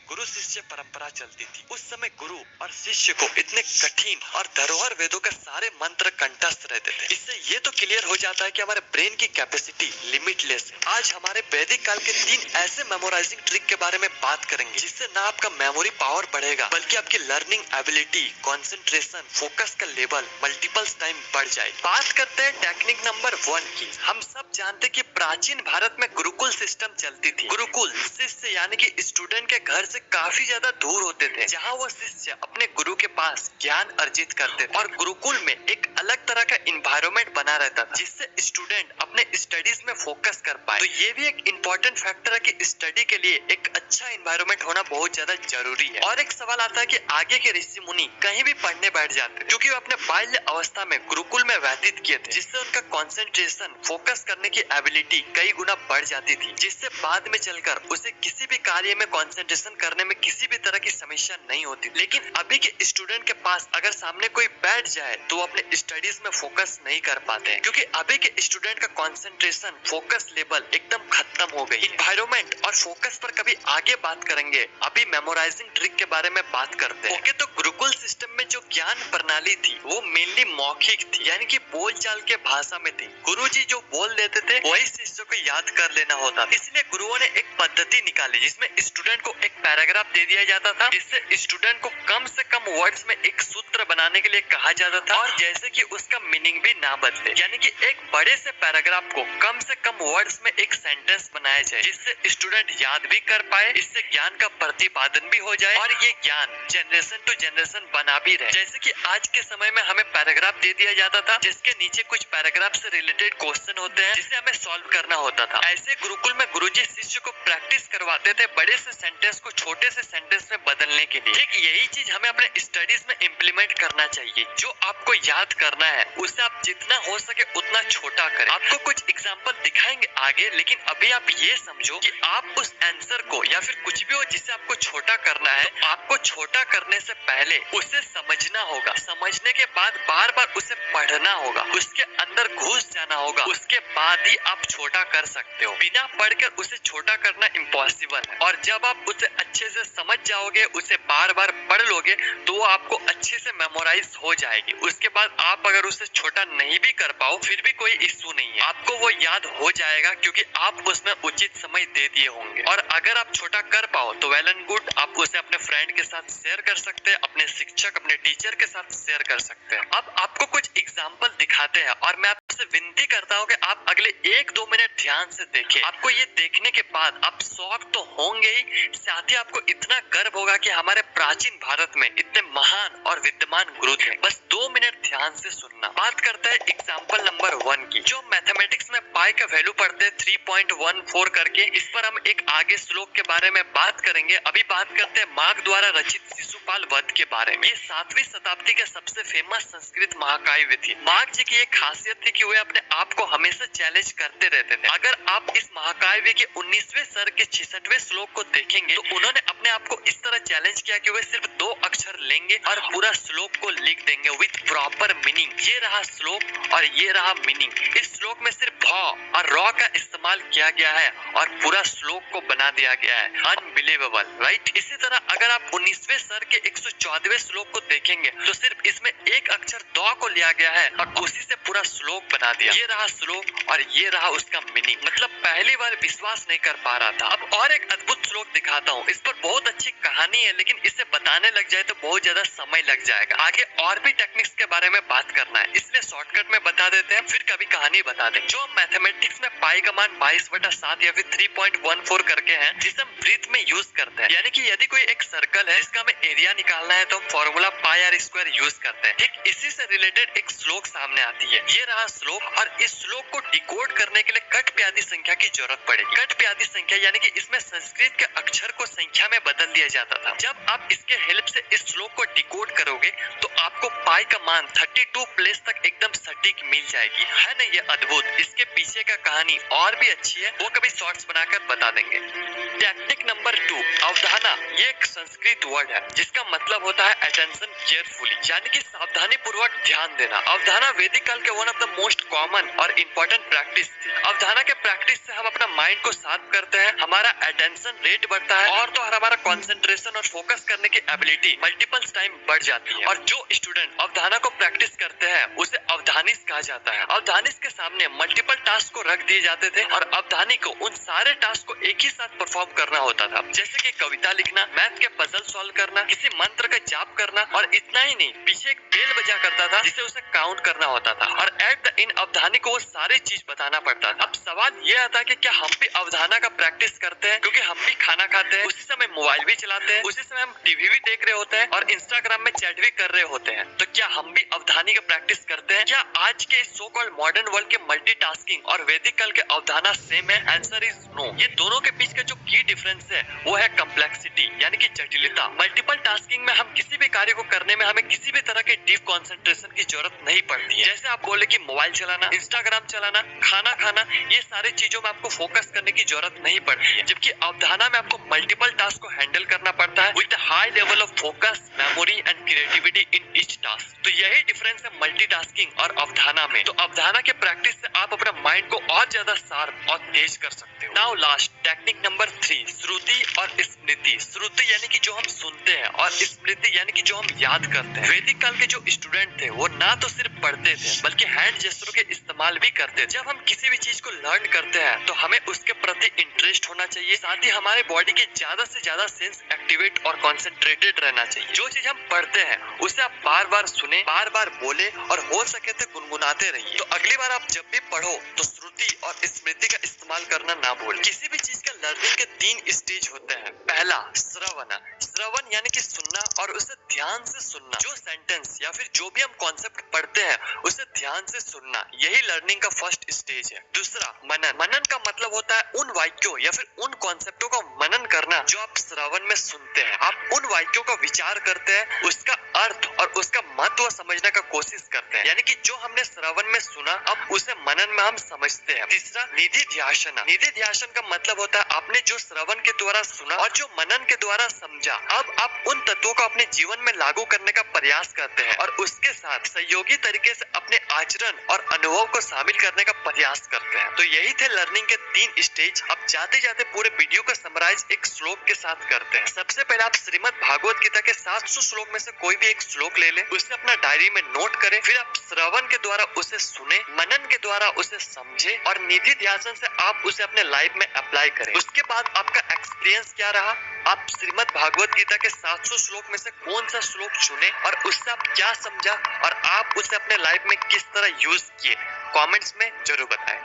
गुरु शिष्य परंपरा चलती थी। उस समय गुरु और शिष्य को इतने कठिन और धरोहर वेदों के सारे मंत्र कंठस्थ रहते थे। इससे ये तो क्लियर हो जाता है कि हमारे ब्रेन की कैपेसिटी लिमिटलेस है। आज हमारे वैदिक काल के 3 ऐसे मेमोराइजिंग ट्रिक के बारे में बात करेंगे जिससे ना आपका मेमोरी पावर बढ़ेगा बल्कि आपकी लर्निंग एबिलिटी, कंसंट्रेशन, फोकस का लेवल मल्टीपल्स टाइम बढ़ जाए। बात करते हैं टेक्निक नंबर 1 की। हम सब जानते कि प्राचीन भारत में गुरुकुल सिस्टम चलती थी। गुरुकुल शिष्य यानी कि स्टूडेंट के घर से काफी ज्यादा दूर होते थे, जहाँ वो शिष्य अपने गुरु के पास ज्ञान अर्जित करते थे। और गुरुकुल में एक अलग तरह का इन्वायरमेंट बना रहता था जिससे स्टूडेंट अपने स्टडीज में फोकस कर पाए। तो ये भी एक इम्पोर्टेंट फैक्टर है कि स्टडी के लिए एक अच्छा इन्वायरमेंट होना बहुत ज्यादा जरूरी है। और एक सवाल आता है कि आगे के ऋषि मुनि कहीं भी पढ़ने बैठ जाते क्योंकि वो अपने बाल्य अवस्था में गुरुकुल में व्यतीत किए थे, जिससे उनका कंसंट्रेशन, फोकस करने की एबिलिटी कई गुना बढ़ जाती थी, जिससे बाद में चलकर उसे किसी भी कार्य में कंसंट्रेशन करने में किसी भी तरह की समस्या नहीं होती। लेकिन अभी के स्टूडेंट के पास अगर सामने कोई बैठ जाए तो वो अपने स्टडीज में फोकस नहीं कर पाते हैं, क्योंकि अभी के स्टूडेंट का कंसंट्रेशन, फोकस लेवल एकदम खत्म हो गई। इन्वायरमेंट और फोकस पर कभी आगे बात करेंगे, अभी मेमोराइजिंग ट्रिक के बारे में बात करते हैं। ओके, तो गुरुकुल सिस्टम में जो ज्ञान प्रणाली थी वो मेनली मौखिक थी, यानी कि बोलचाल के भाषा में थी। गुरुजी जो बोल देते थे वही शिष्य को याद कर लेना होता। इसलिए गुरुओं ने एक पद्धति निकाली जिसमें स्टूडेंट को एक पैराग्राफ दे दिया जाता था, जिससे स्टूडेंट को कम से कम वर्ड्स में एक सूत्र बनाने के लिए कहा जाता था, और जैसे कि उसका मीनिंग भी ना बदले, यानी कि एक बड़े से पैराग्राफ को कम से कम वर्ड्स में एक सेंटेंस बनाया जाए जिससे स्टूडेंट याद भी कर पाए, इससे ज्ञान का प्रतिपादन भी हो जाए और ये ज्ञान जनरेशन टू जनरेशन बना भी रहे। जैसे कि आज के समय में हमें पैराग्राफ दे दिया जाता था जिसके नीचे कुछ पैराग्राफ से रिलेटेड क्वेश्चन होते हैं जिसे हमें सॉल्व करना होता था। ऐसे गुरुकुल में गुरुजी शिष्य को प्रैक्टिस करवाते थे बड़े से सेंटेंस को छोटे से सेंटेंस में बदलने के लिए। ठीक यही चीज हमें अपने स्टडीज में इम्प्लीमेंट करना चाहिए। जो आपको याद करना है उसे आप जितना हो सके उतना छोटा करें। आपको कुछ एग्जांपल दिखाएंगे आगे, लेकिन अभी आप ये समझो कि आप उस आंसर को या फिर कुछ भी हो जिसे आपको छोटा करना है, तो आपको छोटा करने से पहले उसे समझना होगा। समझने के बाद बार बार उसे पढ़ना होगा, उसके अंदर घुस जाना होगा, उसके बाद ही आप छोटा कर सकते हो। बिना पढ़कर उसे छोटा करना इम्पॉसिबल है। और जब आप उसे अच्छे से समझ जाओगे, उसे बार बार पढ़ लोगे, तो वो आपको अच्छे से मेमोराइज हो जाएगी। उसके बाद आप अगर उसे छोटा नहीं भी कर पाओ फिर भी कोई इश्यू नहीं है, आपको वो याद हो जाएगा क्योंकि आप उसमें उचित समय दे दिए होंगे। और अगर आप छोटा कर पाओ तो वेल एंड गुड, आप उसे अपने फ्रेंड के साथ शेयर कर सकते हैं, अपने शिक्षक, अपने टीचर के साथ शेयर कर सकते हैं। अब आपको कुछ एग्जाम्पल दिखाते हैं और मैं आपसे विनती करता हूँ कि आप अगले 1-2 मिनट ध्यान से देखें। आपको ये देखने के बाद आप शॉक तो होंगे ही, साथ ही आपको इतना गर्व होगा कि हमारे प्राचीन भारत में इतने महान और विद्यमान गुरु थे। बस 2 मिनट ध्यान से सुनना। बात करते हैं एग्जाम्पल नंबर 1 की। जो मैथमेटिक्स में पाई का वैल्यू पढ़ते हैं 3.14 करके, इस पर हम एक आगे श्लोक के बारे में बात करेंगे। अभी बात करते हैं मार्क द्वारा रचित शिशुपाल वध के बारे में। ये 7वीं शताब्दी के सबसे फेमस संस्कृत महाकाव्य थी। मार्क जी की एक खासियत थी कि वे अपने आप को हमेशा चैलेंज करते रहते थे। अगर आप इस महाकाव्य के 19वें सर्ग के 66वें श्लोक को देखेंगे तो उन्होंने अपने आप को इस तरह चैलेंज किया कि वे सिर्फ 2 अक्षर लेंगे और पूरा श्लोक को लिख देंगे विद प्रॉपर मीनिंग। ये रहा श्लोक और ये रहा मीनिंग। इस श्लोक में सिर्फ भ और र का इस्तेमाल किया गया है और पूरा श्लोक को बना दिया गया है। Unbelievable, right? इसी तरह अगर आप 19वें सर्ग के 114वें श्लोक को देखेंगे तो सिर्फ इसमें एक अक्षर द को लिया गया है और उसी से पूरा श्लोक बना दिया। ये रहा श्लोक और ये रहा उसका मीनिंग। मतलब पहली बार विश्वास नहीं कर पा रहा था। अब और एक अद्भुत श्लोक दिखाता हूँ। इस पर बहुत अच्छी कहानी है, लेकिन इसे बताने लग जाए तो बहुत ज्यादा समय लग जाएगा। आगे और भी टेक्निक्स के बारे में बात करना है, इसलिए शॉर्टकट में बता देते हैं, फिर कभी कहानी बता दें। जो मैथमेटिक्स में पाई का मान 22/7 या फिर 3.14 करके है, जिसे हम ब्रीथ में यूज करते हैं। यानी कि यदि कोई एक सर्कल है जिसका हमें एरिया निकालना है तो हम formula pi r square use करते हैं। ठीक इसी से रिलेटेड एक श्लोक सामने आती है। ये रहा श्लोक और इस श्लोक को डिकोड करने के लिए कट प्यादी संख्या की जरूरत पड़ेगी। कट प्यादी संख्या यानी कि इसमें संस्कृत के अक्षर को संख्या में बदल दिया जाता था। जब आप इसके हेल्प से इस श्लोक को डिकोड करोगे तो आपको पाई का मान 32 प्लेस तक एकदम सटीक मिल जाएगी। है ना ये अद्भुत? इसके पीछे का कहानी और भी अच्छी है, वो कभी शॉर्ट्स बनाकर बता देंगे। Technique number 2, अवधाना। ये एक संस्कृत वर्ड है जिसका मतलब होता है अटेंशन केयरफुली, यानी कि सावधानी पूर्वक ध्यान देना। अवधाना वैदिक काल के one of the most common और इम्पोर्टेंट प्रैक्टिस थी। अवधाना के प्रैक्टिस से हम अपना माइंड को शार्प करते हैं, हमारा अटेंशन रेट बढ़ता है और तो हमारा कंसंट्रेशन और फोकस करने की एबिलिटी मल्टीपल टाइम बढ़ जाती है। और जो स्टूडेंट अवधाना को प्रैक्टिस करते हैं उसे अवधानिस कहा जाता है। अवधानिस के सामने मल्टीपल टास्क को रख दिए जाते थे और अवधानी को उन सारे टास्क को एक ही साथ परफॉर्म करना होता था, जैसे कि कविता लिखना, मैथ के पजल सॉल्व करना, किसी मंत्र का जाप करना। और इतना ही नहीं, पीछे एक बेल बजा करता था जिसे उसे काउंट करना होता था और एट द इन अवधानी को वो सारी चीज बताना पड़ता था। अब सवाल ये आता है कि क्या हम भी अवधाना का प्रैक्टिस करते हैं? क्योंकि हम भी खाना खाते हैं, उसी समय मोबाइल भी चलाते हैं, उसी समय हम टीवी भी देख रहे होते हैं और इंस्टाग्राम में चैट भी कर रहे होते हैं। तो क्या हम भी अवधानी का प्रैक्टिस करते हैं? क्या आज के सो कॉल्ड मॉडर्न वर्ल्ड के मल्टीटास्किंग और वैदिक काल के अवधाना सेम है? Answer is no. ये दोनों के बीच का जो की डिफरेंस है वो है कम्प्लेक्सिटी, यानी कि जटिलता। मल्टीपल टास्किंग में हम किसी भी कार्य को करने में हमें किसी भी तरह के डीप कंसंट्रेशन की जरूरत नहीं पड़ती है। जैसे आप बोले कि मोबाइल चलाना, इंस्टाग्राम चलाना, खाना खाना, ये सारी चीजों में आपको फोकस करने की जरूरत नहीं पड़ती है। जबकि अवधाना में आपको मल्टीपल टास्क को हैंडल करना पड़ता है with high level of focus, memory and creativity in each task. तो यही डिफरेंस है मल्टीटास्किंग और अवधाना में। तो अवधाना के प्रैक्टिस से आप अपना माइंड को और ज्यादा शार्प और तेज कर सकते हो। नाउ लास्ट टेक्निक नंबर 3, श्रुति और स्मृति। श्रुति यानी कि जो हम सुनते हैं और स्मृति यानी कि जो हम याद करते हैं। वैदिक काल के जो स्टूडेंट थे वो ना तो सिर्फ पढ़ते थे बल्कि हैंड जेस्चर के इस्तेमाल भी करते थे। जब हम किसी भी चीज को लर्न करते हैं तो हमें उसके प्रति इंटरेस्ट होना चाहिए, साथ ही हमारे बॉडी के ज्यादा से ज्यादा सेंस एक्टिवेट और कॉन्सेंट्रेटेड रहना चाहिए। जो चीज हम पढ़ते हैं उसे आप बार बार सुने, बार बार बोले और हो सके तो गुनगुनाते रहिए। तो अगली बार आप जब भी पढ़ो तो श्रुति और स्मृति का इस्तेमाल करना ना भूलें। किसी भी चीज का लर्निंग के 3 स्टेज होते हैं। पहला श्रवण। श्रवण यानी कि सुनना और उसे ध्यान से सुनना। जो सेंटेंस या फिर जो भी हम कॉन्सेप्ट पढ़ते हैं उसे ध्यान से सुनना, यही लर्निंग का फर्स्ट स्टेज है। दूसरा मनन। मनन का मतलब होता है उन वाक्यों या फिर उन कॉन्सेप्टों का मनन करना जो आप श्रवण में सुनते हैं। आप उन वाक्यों का विचार करते हैं, उसका अर्थ और उसका महत्व समझने का कोशिश करते हैं, यानी कि जो हमने श्रवण में सुना अब उसे मनन में हम समझते हैं। तीसरा निधिध्यासन। निधिध्यासन का मतलब होता है आपने जो श्रवण के द्वारा सुना और जो मनन के द्वारा समझा, अब आप उन तत्वों को अपने जीवन में लागू करने का प्रयास करते हैं और उसके साथ सहयोगी तरीके से अपने आचरण और अनुभव को शामिल करने का प्रयास करते हैं। तो यही थे लर्निंग के 3 स्टेज। अब जाते जाते पूरे वीडियो का समराइज एक श्लोक के साथ करते हैं। सबसे पहले आप श्रीमद् भागवत गीता के 700 श्लोक में से कोई भी एक श्लोक ले लें, उसे अपना डायरी में नोट करें, फिर आप श्रवण के द्वारा उसे सुने, मनन के द्वारा उसे समझे और निधि ध्यान से आप उसे अपने लाइफ में अप्लाई करें। उसके बाद आपका एक्सपीरियंस क्या रहा, आप श्रीमद् भागवत गीता के 700 श्लोक में से कौन सा श्लोक चुने और उससे आप क्या समझा और आप उसे अपने लाइफ में किस तरह यूज किए, कमेंट्स में जरूर बताएं।